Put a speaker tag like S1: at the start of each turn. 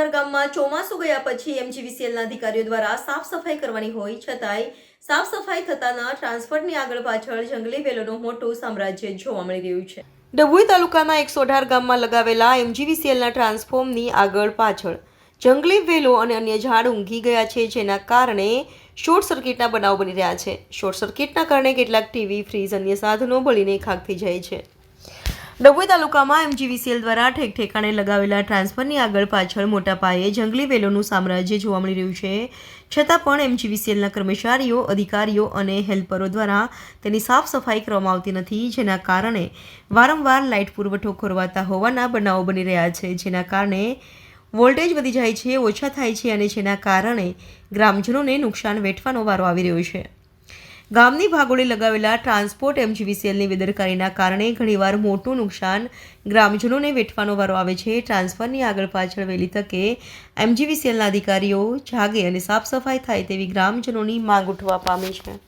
S1: 118 ગામમાં ચોમાસું ગયા પછી એમજીવીસીએલના અધિકારીઓ દ્વારા સાફ સફાઈ કરવાની હોય છતાંય સાફ સફાઈ થતાના ટ્રાન્સફરની આગળ પાછળ જંગલી વેલોનું મોટું સામ્રાજ્ય જોવા મળી રહ્યું છે। ડભોઈ તાલુકાના 118 ગામમાં લગાવેલા એમજીવીસીએલના ટ્રાન્સફોર્મની આગળ પાછળ જંગલી વેલો અને અન્ય ઝાડ ઊંઘી ગયા છે, જેના કારણે શોર્ટ સર્કિટના બનાવ બની રહ્યા છે। શોર્ટ સર્કિટના કારણે કેટલાક ટીવી, ફ્રીજ, અન્ય સાધનો બળીને ખાખ થઈ જાય છે। ડભોઈ તાલુકામાં એમજીવીસીએલ દ્વારા ઠેક ઠેકાણે લગાવેલા ટ્રાન્સફરની આગળ પાછળ મોટા પાયે જંગલી વેલોનું સામ્રાજ્ય જોવા મળી રહ્યું છે, છતાં પણ એમજીવીસીએલના કર્મચારીઓ, અધિકારીઓ અને હેલ્પરો દ્વારા તેની સાફ સફાઈ કરવામાં આવતી નથી, જેના કારણે વારંવાર લાઇટ પુરવઠો ખોરવાતા હોવાના બનાવો બની રહ્યા છે, જેના કારણે વોલ્ટેજ વધી જાય છે, ઓછા થાય છે અને જેના કારણે ગ્રામજનોને નુકસાન વેઠવાનો વારો આવી રહ્યો છે। ગામની ભાગોળે લગાવેલા ટ્રાન્સપોર્ટ એમજીવીસીએલની બેદરકારીના કારણે ઘણીવાર મોટું નુકસાન ગ્રામજનોને વેઠવાનો વારો આવે છે। ટ્રાન્સફરની આગળ પાછળ વહેલી તકે એમજીવીસીએલના અધિકારીઓ જાગે અને સાફ સફાઈ થાય તેવી ગ્રામજનોની માંગ ઉઠવા પામી છે।